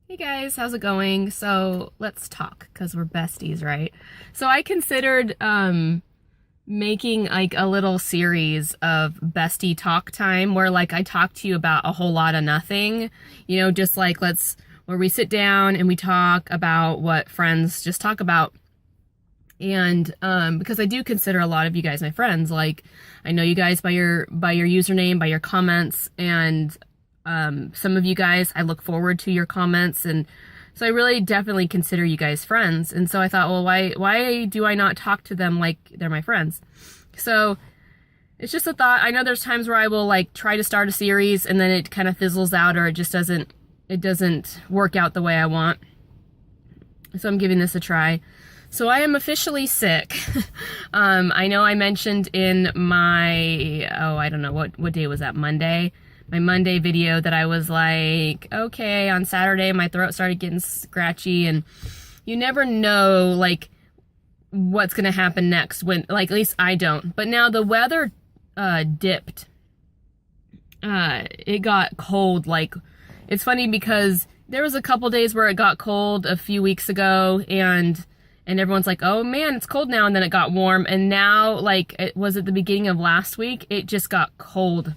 Hey guys, how's it going? So let's talk because we're besties, right? So I considered making like a little series of bestie talk time where like I talk to you about a whole lot of nothing, just like where we sit down and we talk about what friends just talk about. And because I do consider a lot of you guys my friends, like I know you guys by your username, by your comments, and some of you guys I look forward to your comments, and so I really definitely consider you guys friends. And so I thought, well, why do I not talk to them like they're my friends? So it's just a thought. I know there's times where I will like try to start a series and then it kind of fizzles out, or it just doesn't work out the way I want. So I'm giving this a try. So I am officially sick. I know I mentioned in my, I don't know, what day was that, Monday? My Monday video that I was like, okay, on Saturday my throat started getting scratchy, and you never know, like, what's gonna happen next when, like, at least I don't. But now the weather dipped. It got cold, like, it's funny because there was a couple days where it got cold a few weeks ago, and everyone's like, oh man, it's cold now, and then it got warm, and now, like, it was at the beginning of last week, it just got cold.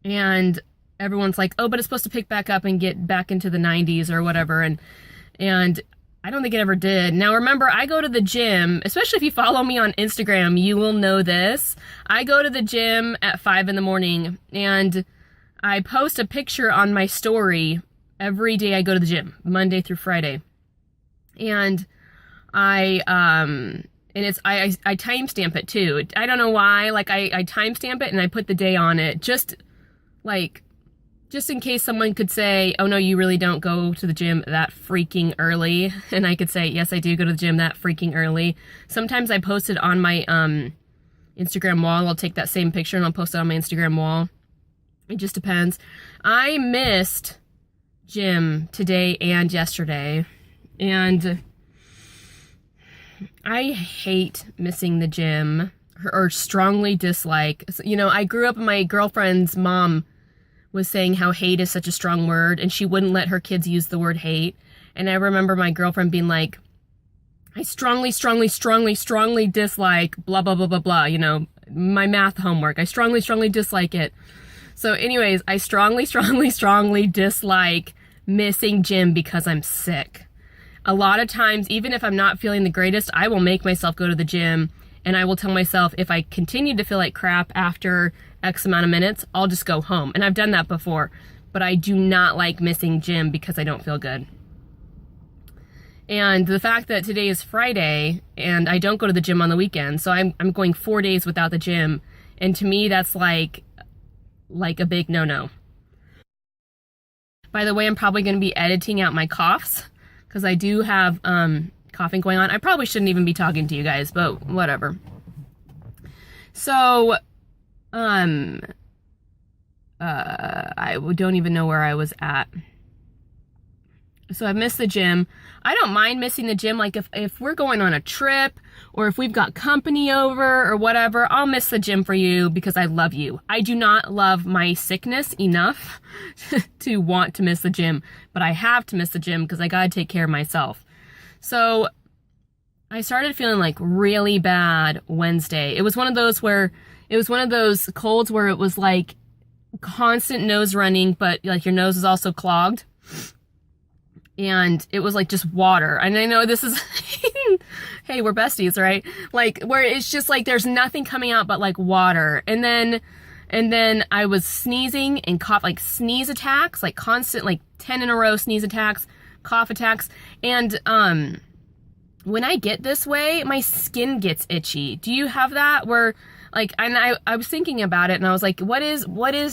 And everyone's like, oh, but it's supposed to pick back up and get back into the 90s or whatever, and I don't think it ever did. Now remember, I go to the gym, especially if you follow me on Instagram, you will know this. I go to the gym at 5 in the morning, and I post a picture on my story every day I go to the gym, Monday through Friday. And I timestamp it too. I don't know why, like I timestamp it and I put the day on it, just in case someone could say, oh no, you really don't go to the gym that freaking early. And I could say, yes, I do go to the gym that freaking early. Sometimes I post it on my Instagram wall. I'll take that same picture and I'll post it on my Instagram wall. It just depends. I missed gym today and yesterday. And I hate missing the gym, or strongly dislike. I grew up, my girlfriend's mom was saying how hate is such a strong word, and she wouldn't let her kids use the word hate. And I remember my girlfriend being like, I strongly dislike blah, blah, blah, blah, blah, my math homework. I strongly dislike it. So anyways, I strongly dislike missing gym because I'm sick. A lot of times, even if I'm not feeling the greatest, I will make myself go to the gym, and I will tell myself if I continue to feel like crap after X amount of minutes, I'll just go home. And I've done that before, but I do not like missing gym because I don't feel good. And the fact that today is Friday and I don't go to the gym on the weekend, so I'm going 4 days without the gym, and to me that's like a big no-no. By the way, I'm probably going to be editing out my coughs, because I do have coughing going on. I probably shouldn't even be talking to you guys, but whatever. So, I don't even know where I was at. So I've missed the gym. I don't mind missing the gym. Like if we're going on a trip, or if we've got company over or whatever, I'll miss the gym for you because I love you. I do not love my sickness enough to want to miss the gym, but I have to miss the gym because I gotta take care of myself. So I started feeling like really bad Wednesday. It was one of those colds where it was like constant nose running, but like your nose is also clogged. And it was like just water. And I know this is, hey, we're besties, right? Like where it's just like there's nothing coming out but like water. And then I was sneezing and cough, like sneeze attacks, like constant, like 10 in a row sneeze attacks, cough attacks. And when I get this way, my skin gets itchy. Do you have that where like, and I was thinking about it and I was like, what is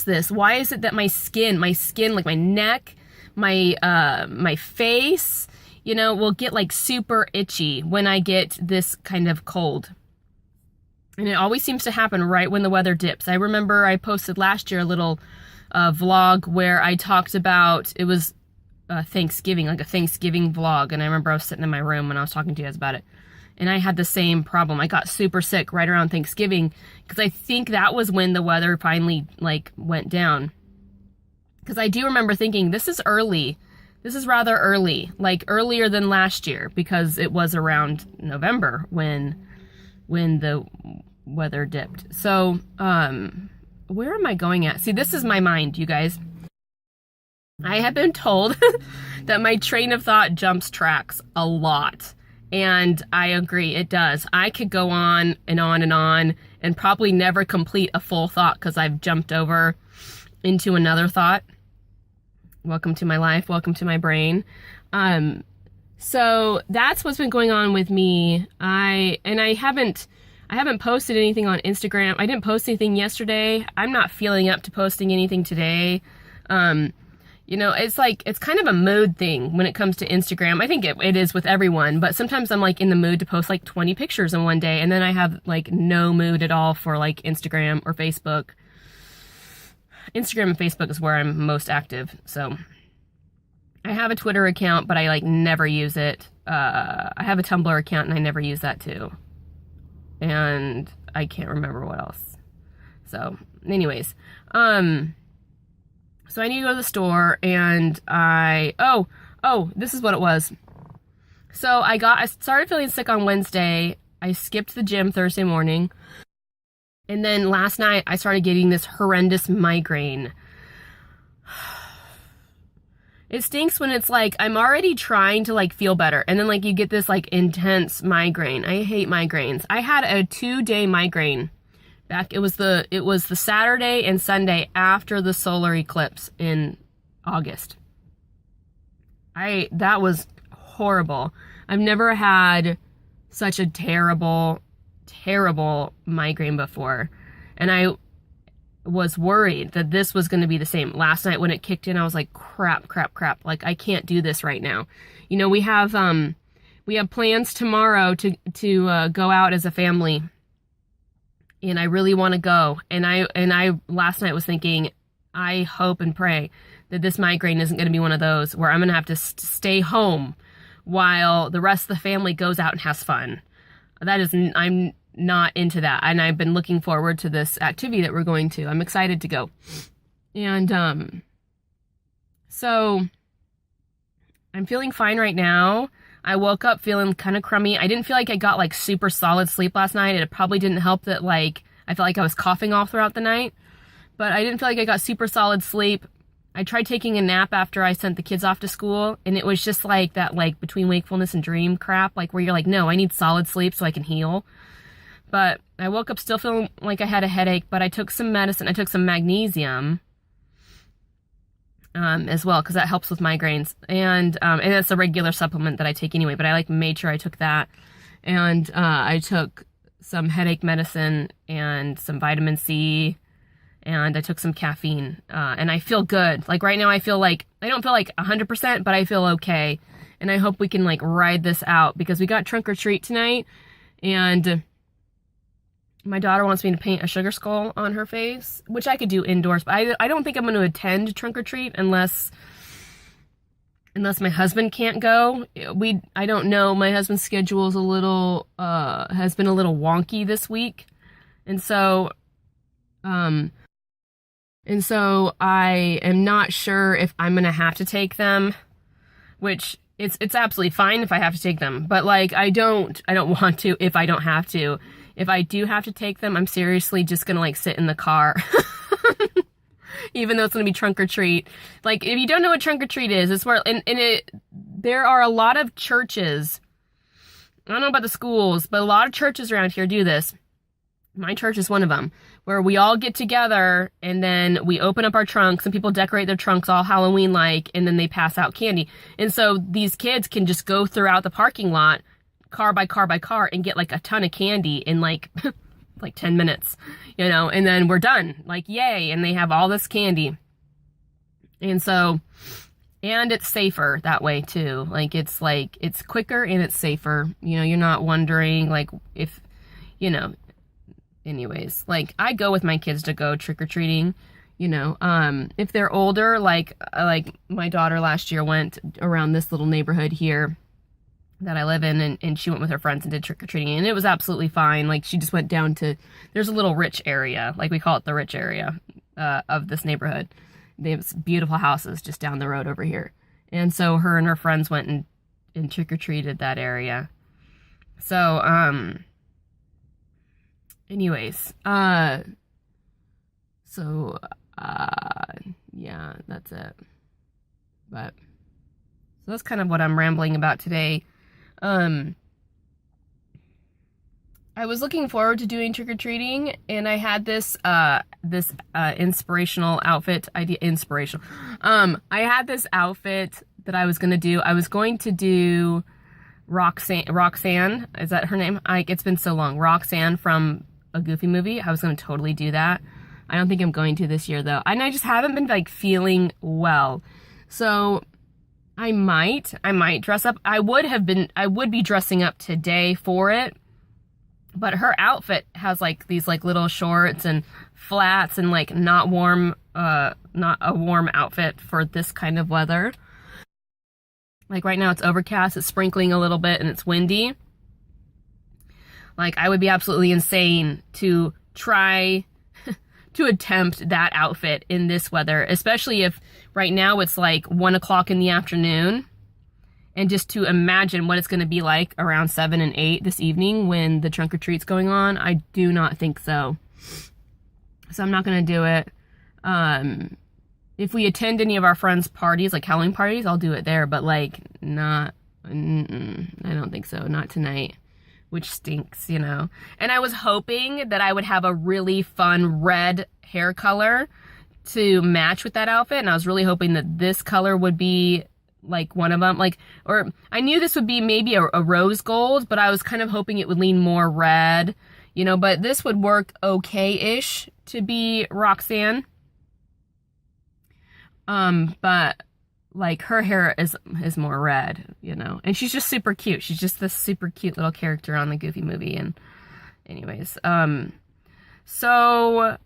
this? Why is it that my skin, like my neck, my face, will get like super itchy when I get this kind of cold. And it always seems to happen right when the weather dips. I remember I posted last year a little vlog where I talked about, it was Thanksgiving, like a Thanksgiving vlog. And I remember I was sitting in my room when I was talking to you guys about it. And I had the same problem. I got super sick right around Thanksgiving because I think that was when the weather finally like went down. Because I do remember thinking, this is early. this is rather early, like earlier than last year, because it was around November when the weather dipped. So, where am I going at? See, this is my mind, you guys. I have been told that my train of thought jumps tracks a lot. And I agree, it does. I could go on and on and on and probably never complete a full thought because I've jumped over into another thought. Welcome to my life. Welcome to my brain. So that's what's been going on with me. I haven't posted anything on Instagram. I didn't post anything yesterday. I'm not feeling up to posting anything today. It's kind of a mood thing when it comes to Instagram. I think it is with everyone, but sometimes I'm like in the mood to post like 20 pictures in one day, and then I have like no mood at all for like Instagram or Facebook. Instagram and Facebook is where I'm most active. So I have a Twitter account, but I like never use it. I have a Tumblr account and I never use that too. And I can't remember what else. So anyways, so I need to go to the store, and this is what it was. So I started feeling sick on Wednesday. I skipped the gym Thursday morning. And then last night I started getting this horrendous migraine. It stinks when it's like, I'm already trying to like feel better, and then like you get this like intense migraine. I hate migraines. I had a 2-day migraine. It was the Saturday and Sunday after the solar eclipse in August. That was horrible. I've never had such a terrible migraine before. And I was worried that this was going to be the same. Last night when it kicked in, I was like, crap. Like, I can't do this right now. You know, we have plans tomorrow to go out as a family. And I really want to go. And I last night was thinking, I hope and pray that this migraine isn't going to be one of those where I'm going to have to stay home while the rest of the family goes out and has fun. I'm not into that. And I've been looking forward to this activity that we're going to. I'm excited to go. And so I'm feeling fine right now. I woke up feeling kind of crummy. I didn't feel like I got like super solid sleep last night. It probably didn't help that like I felt like I was coughing all throughout the night, but I didn't feel like I got super solid sleep. I tried taking a nap after I sent the kids off to school, and it was just like that like between wakefulness and dream crap, like where you're like, no, I need solid sleep so I can heal. But I woke up still feeling like I had a headache, but I took some medicine. I took some magnesium as well, because that helps with migraines. And it's a regular supplement that I take anyway, but I like made sure I took that. And I took some headache medicine and some vitamin C, and I took some caffeine. And I feel good. Like right now I don't feel like 100%, but I feel okay. And I hope we can like ride this out, because we got trunk or treat tonight, and my daughter wants me to paint a sugar skull on her face, which I could do indoors, but I don't think I'm going to attend trunk or treat unless my husband can't go. I don't know. My husband's schedule is has been a little wonky this week. And so I am not sure if I'm going to have to take them, which it's absolutely fine if I have to take them, but like, I don't want to if I don't have to. If I do have to take them, I'm seriously just going to like sit in the car, even though it's going to be trunk or treat. Like, if you don't know what trunk or treat is, it's where, there are a lot of churches. I don't know about the schools, but a lot of churches around here do this. My church is one of them, where we all get together and then we open up our trunks and people decorate their trunks all Halloween-like, and then they pass out candy. And so these kids can just go throughout the parking lot, car by car by car, and get like a ton of candy in like 10 minutes, you know, and then we're done. Like, yay. And they have all this candy. And so, and it's safer that way too. Like, it's quicker and it's safer. You know, you're not wondering like if, you know, anyways, like I go with my kids to go trick-or-treating, you know, if they're older, like my daughter last year went around this little neighborhood here that I live in, and she went with her friends and did trick-or-treating, and it was absolutely fine. Like, she just went down to, there's a little rich area, like we call it the rich area of this neighborhood. They have beautiful houses just down the road over here. And so her and her friends went and trick-or-treated that area. So, anyways, yeah, that's it. But, so that's kind of what I'm rambling about today. I was looking forward to doing trick-or-treating, and I had this inspirational outfit idea. I had this outfit that I was gonna do. I was going to do Roxanne, is that her name? It's been so long. Roxanne from a Goofy movie. I was gonna totally do that. I don't think I'm going to this year though. And I just haven't been like feeling well. So I might dress up. I would be dressing up today for it. But her outfit has like these like little shorts and flats and like not a warm outfit for this kind of weather. Like right now it's overcast, it's sprinkling a little bit, and it's windy. Like I would be absolutely insane to try to attempt that outfit in this weather, especially if right now it's like 1 o'clock in the afternoon. And just to imagine what it's going to be like around 7 and 8 this evening when the trunk or treat's going on, I do not think so. So I'm not going to do it. If we attend any of our friends' parties, like Halloween parties, I'll do it there. But like, I don't think so. Not tonight, which stinks, you know. And I was hoping that I would have a really fun red hair color to match with that outfit. And I was really hoping that this color would be like one of them, like, or I knew this would be maybe a rose gold, but I was kind of hoping it would lean more red, you know, but this would work okay-ish to be Roxanne. But like her hair is more red, you know, and she's just super cute. She's just this super cute little character on the Goofy movie. And anyways, so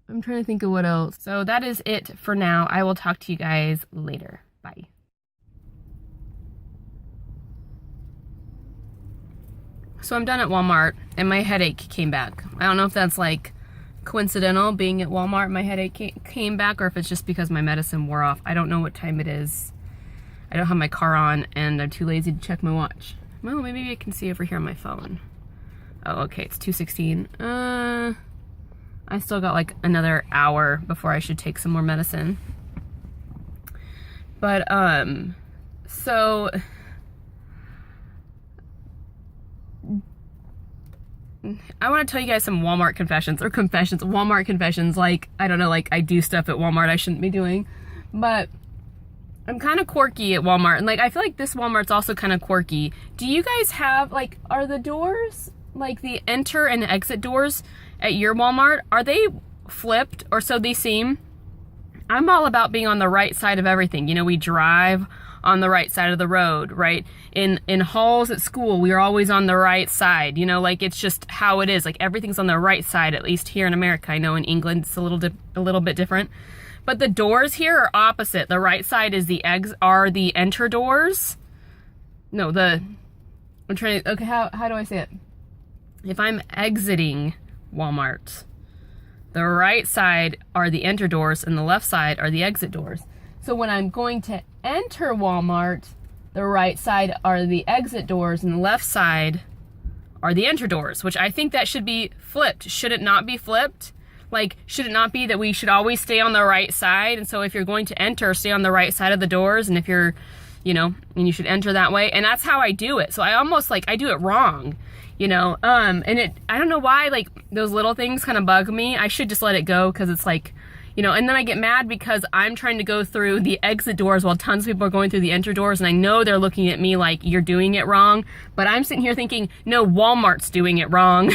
I'm trying to think of what else. So that is it for now. I will talk to you guys later. Bye. So I'm done at Walmart, and my headache came back. I don't know if that's like coincidental, being at Walmart, my headache came back, or if it's just because my medicine wore off. I don't know what time it is. I don't have my car on, and I'm too lazy to check my watch. Well, maybe I can see over here on my phone. Oh, okay, it's 2:16. I still got like another hour before I should take some more medicine. But, so I want to tell you guys some Walmart confessions, like, I don't know, like I do stuff at Walmart I shouldn't be doing, but I'm kind of quirky at Walmart, and like I feel like this Walmart's also kind of quirky. Do you guys have, like, are the doors, like the enter and exit doors at your Walmart, are they flipped, or so they seem? I'm all about being on the right side of everything. You know, we drive on the right side of the road, right? In halls at school, we are always on the right side, you know, like it's just how it is. Like everything's on the right side, at least here in America. I know in England it's a little bit different, but the doors here are opposite. The right side is the enter doors. No, okay, how do I say it? If I'm exiting Walmart, the right side are the enter doors and the left side are the exit doors. So when I'm going to enter Walmart, the right side are the exit doors and the left side are the enter doors, which I think that should be flipped. Should it not be flipped? Like, should it not be that we should always stay on the right side? And so if you're going to enter, stay on the right side of the doors. And if you're, you know, and you should enter that way. And that's how I do it. So I almost like, I do it wrong, you know? And I don't know why, like, those little things kind of bug me. I should just let it go, because it's like, you know, and then I get mad because I'm trying to go through the exit doors while tons of people are going through the enter doors, and I know they're looking at me like, you're doing it wrong, but I'm sitting here thinking, no, Walmart's doing it wrong.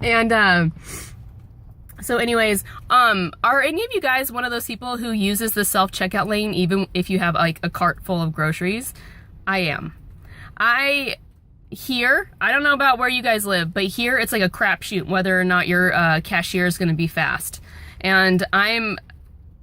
And so anyways, are any of you guys one of those people who uses the self-checkout lane even if you have like a cart full of groceries? I am. Here, I don't know about where you guys live, but here it's like a crapshoot whether or not your cashier is going to be fast. And I'm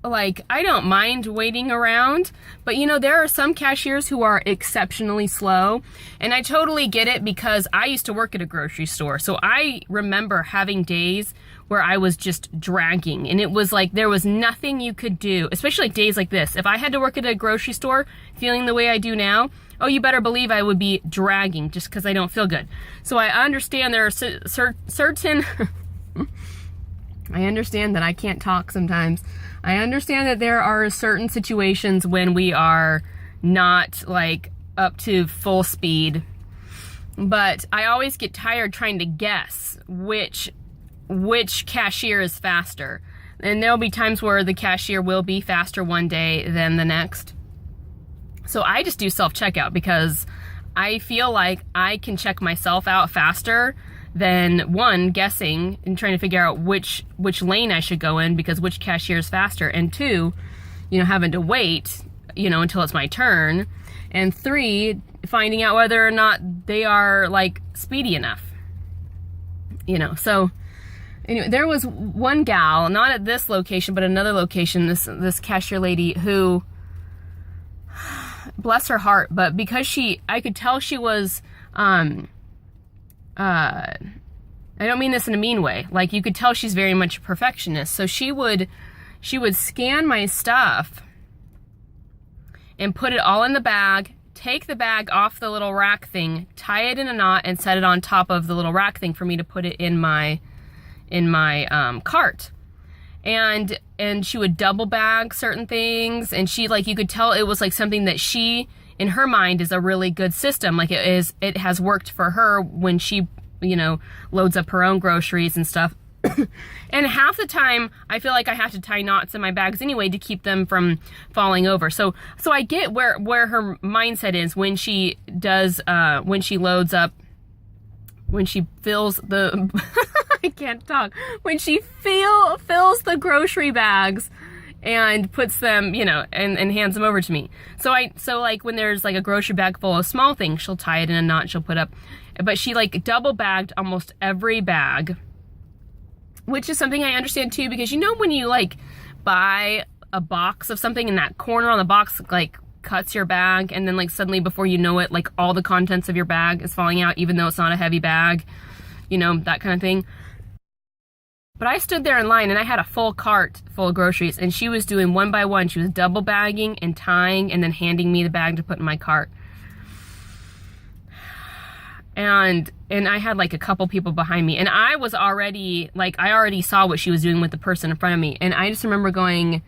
like, I don't mind waiting around, but you know, there are some cashiers who are exceptionally slow, and I totally get it because I used to work at a grocery store. So I remember having days where I was just dragging, and it was like there was nothing you could do, especially like days like this. If I had to work at a grocery store feeling the way I do now, oh, you better believe I would be dragging just because I don't feel good. So I understand there are certain I understand that I can't talk sometimes. I understand that there are certain situations when we are not like up to full speed, but I always get tired trying to guess which cashier is faster. And there'll be times where the cashier will be faster one day than the next. So I just do self-checkout because I feel like I can check myself out faster than one, guessing and trying to figure out which lane I should go in because which cashier is faster, and two, you know, having to wait, you know, until it's my turn, and three, finding out whether or not they are like speedy enough, you know. So anyway, there was one gal, not at this location, but another location, this cashier lady who, bless her heart, but because I could tell she was, I don't mean this in a mean way. Like, you could tell she's very much a perfectionist. So she would scan my stuff and put it all in the bag, take the bag off the little rack thing, tie it in a knot, and set it on top of the little rack thing for me to put it in my cart. And she would double bag certain things, and she, like, you could tell it was like something that she, in her mind, is a really good system. Like, it has worked for her when she, you know, loads up her own groceries and stuff. And half the time I feel like I have to tie knots in my bags anyway to keep them from falling over. So I get where her mindset is when she does, when she loads up, when she fills the, I can't talk, when she fills the grocery bags and puts them, you know, and hands them over to me. So like when there's like a grocery bag full of small things, she'll tie it in a knot, she'll put up, but she like double bagged almost every bag, which is something I understand too, because you know, when you like buy a box of something and that corner on the box like cuts your bag, and then like suddenly before you know it, like all the contents of your bag is falling out, even though it's not a heavy bag, you know, that kind of thing. But I stood there in line and I had a full cart full of groceries, and she was doing one by one. She was double bagging and tying and then handing me the bag to put in my cart. And I had like a couple people behind me, and I was already, like, I already saw what she was doing with the person in front of me. And I just remember going,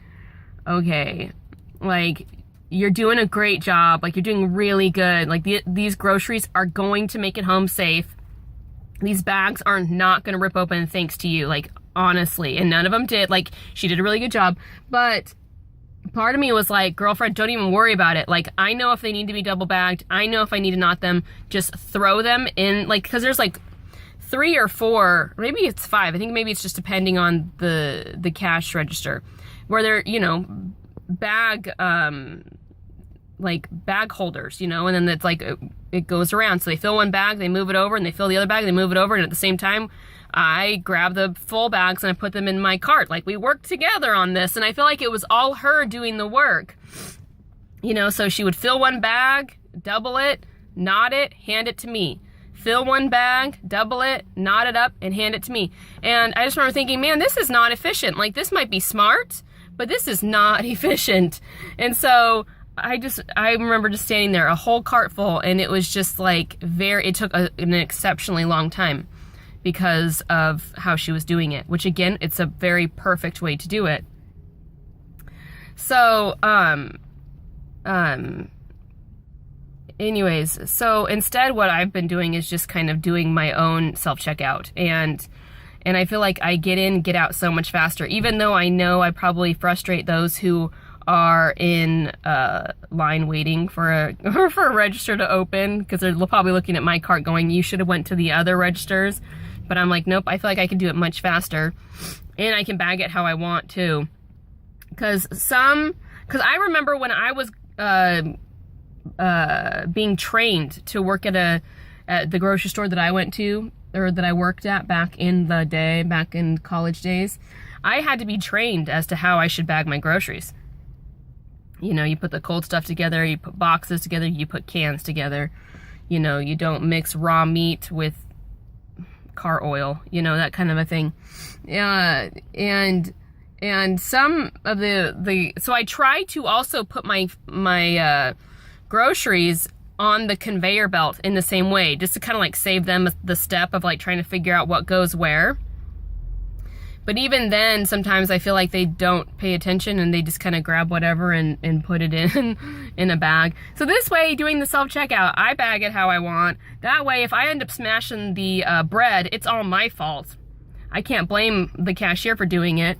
okay, like, you're doing a great job. Like, you're doing really good. Like, these groceries are going to make it home safe. These bags are not going to rip open thanks to you. Like, honestly. And none of them did. Like, she did a really good job. But part of me was like, girlfriend, don't even worry about it. Like, I know if they need to be double bagged. I know if I need to knot them. Just throw them in, like, because there's like 3 or 4, maybe it's 5. I think maybe it's just depending on the cash register, where they're, you know, bag, like bag holders, you know, and then it's like, it goes around. So they fill one bag, they move it over, and they fill the other bag, they move it over. And at the same time, I grab the full bags and I put them in my cart. Like, we worked together on this, and I feel like it was all her doing the work, you know. So she would fill one bag, double it, knot it, hand it to me. Fill one bag, double it, knot it up, and hand it to me. And I just remember thinking, man, this is not efficient. Like, this might be smart, but this is not efficient. And so I remember just standing there, a whole cart full, and it was just like it took an exceptionally long time because of how she was doing it, which again, it's a very perfect way to do it. So, anyways, so instead what I've been doing is just kind of doing my own self-checkout, and I feel like I get in, get out so much faster, even though I know I probably frustrate those who are in line waiting for a register to open, because they're probably looking at my cart going, you should have went to the other registers. But I'm like, nope, I feel like I can do it much faster, and I can bag it how I want to. Because I remember when I was being trained to work at the grocery store that I went to, or that I worked at back in college days, I had to be trained as to how I should bag my groceries. You know, you put the cold stuff together, you put boxes together, you put cans together. You know, you don't mix raw meat with car oil, you know, that kind of a thing. And some of so I try to also put my groceries on the conveyor belt in the same way, just to kind of like save them the step of like trying to figure out what goes where. But even then, sometimes I feel like they don't pay attention and they just kind of grab whatever and put it in a bag. So this way, doing the self-checkout, I bag it how I want. That way, if I end up smashing the bread, it's all my fault. I can't blame the cashier for doing it.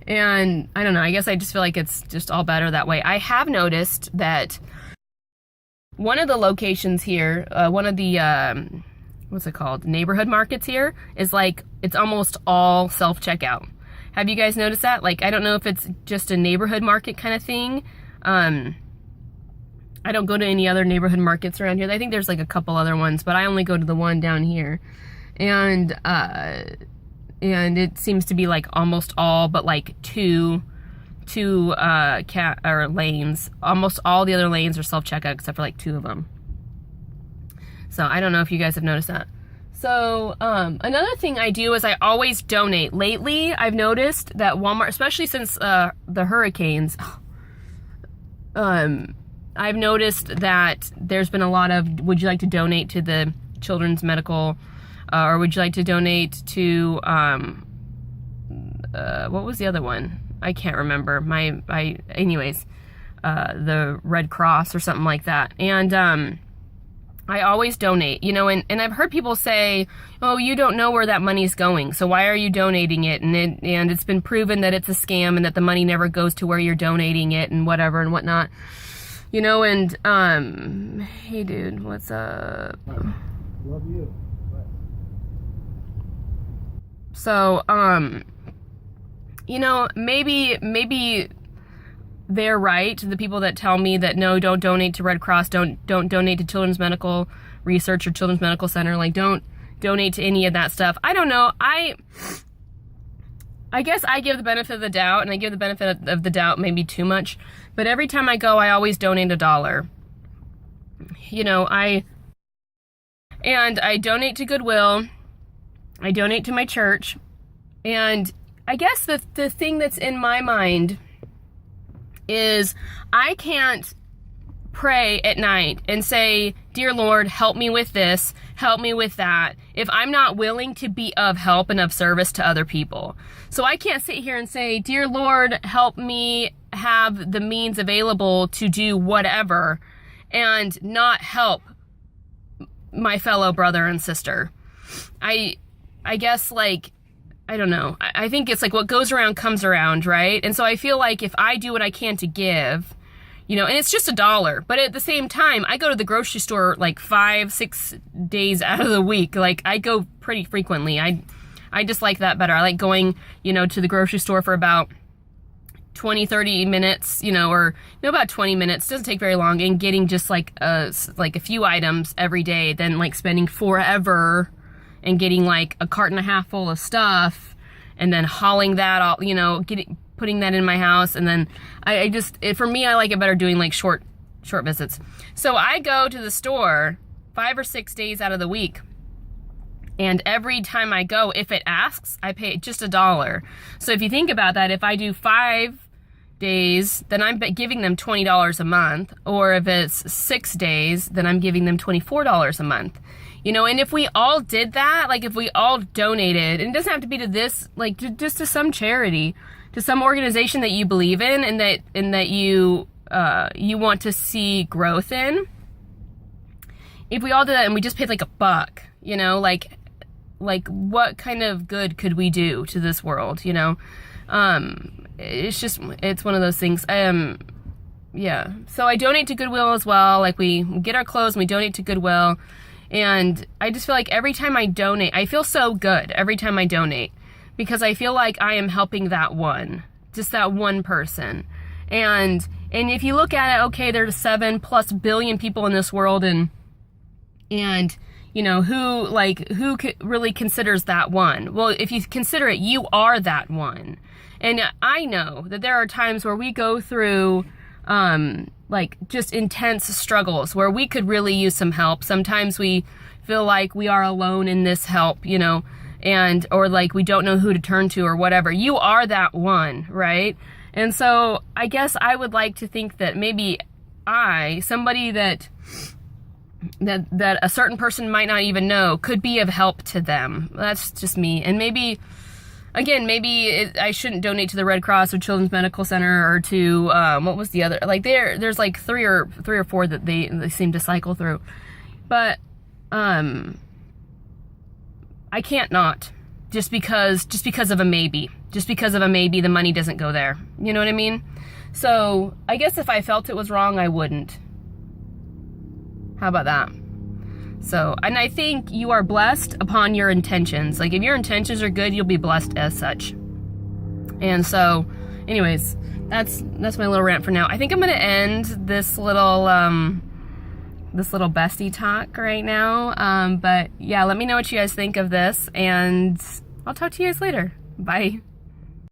And I don't know, I guess I just feel like it's just all better that way. I have noticed that one of the locations here, one of the... what's it called? Neighborhood markets here is like, it's almost all self-checkout. Have you guys noticed that? Like, I don't know if it's just a neighborhood market kind of thing. I don't go to any other neighborhood markets around here. I think there's like a couple other ones, but I only go to the one down here. And it seems to be like almost all but like two lanes. Almost all the other lanes are self-checkout except for like 2 of them. So I don't know if you guys have noticed that. So another thing I do is I always donate. Lately, I've noticed that Walmart, especially since the hurricanes, I've noticed that there's been a lot of, would you like to donate to the children's medical, or would you like to donate to, what was the other one? I can't remember. Anyways, the Red Cross or something like that. And I always donate, you know, and I've heard people say, oh, you don't know where that money's going, so why are you donating it? And it's been proven that it's a scam and that the money never goes to where you're donating it and whatever and whatnot. You know, and, hey dude, what's up? Love you. Bye. So, you know, maybe they're right, the people that tell me that no, don't donate to Red Cross, don't donate to Children's Medical Research or Children's Medical Center, like don't donate to any of that stuff. I don't know. I guess I give the benefit of the doubt, and I give the benefit of the doubt maybe too much, but every time I go, I always donate $1. You know, I donate to Goodwill, I donate to my church, and I guess the thing that's in my mind is I can't pray at night and say, dear Lord, help me with this, help me with that, if I'm not willing to be of help and of service to other people. So I can't sit here and say, dear Lord, help me have the means available to do whatever and not help my fellow brother and sister. I guess, like, I don't know. I think it's like what goes around comes around, right? And so I feel like if I do what I can to give, you know, and it's just $1, but at the same time, I go to the grocery store like 5-6 days out of the week. Like, I go pretty frequently. I just like that better. I like going, you know, to the grocery store for about 20-30 minutes, you know, or about 20 minutes. Doesn't take very long, and getting just like a few items every day than like spending forever and getting like a carton and a half full of stuff and then hauling that all, you know, putting that in my house. And then for me, I like it better doing like short visits. So I go to the store 5 or 6 days out of the week. And every time I go, if it asks, I pay just $1. So if you think about that, if I do 5 days, then I'm giving them $20 a month. Or if it's 6 days, then I'm giving them $24 a month. You know, and if we all did that, like if we all donated, and it doesn't have to be to this, like just to some charity, to some organization that you believe in and that you want to see growth in. If we all did that and we just paid like $1, you know, like what kind of good could we do to this world, you know? It's one of those things. Yeah. So I donate to Goodwill as well. Like, we get our clothes and we donate to Goodwill. And I just feel like every time I donate, I feel so good every time I donate, because I feel like I am helping that one person. And if you look at it, okay, there's 7+ billion people in this world, and you know, who really considers that one? Well, if you consider it, you are that one. And I know that there are times where we go through like just intense struggles where we could really use some help. Sometimes we feel like we are alone in this help, you know, and or like we don't know who to turn to or whatever. You are that one, right? And so I guess I would like to think that maybe somebody that a certain person might not even know, could be of help to them. That's just me. And maybe, again, I shouldn't donate to the Red Cross or Children's Medical Center or to, what was the other, like there's like three or four that they seem to cycle through. But, I can't not, just because of a maybe. Just because of a maybe, the money doesn't go there. You know what I mean? So I guess if I felt it was wrong, I wouldn't. How about that? So, and I think you are blessed upon your intentions. Like if your intentions are good, you'll be blessed as such. And so, anyways, that's my little rant for now. I think I'm gonna end this little bestie talk right now. But yeah, let me know what you guys think of this, and I'll talk to you guys later. Bye.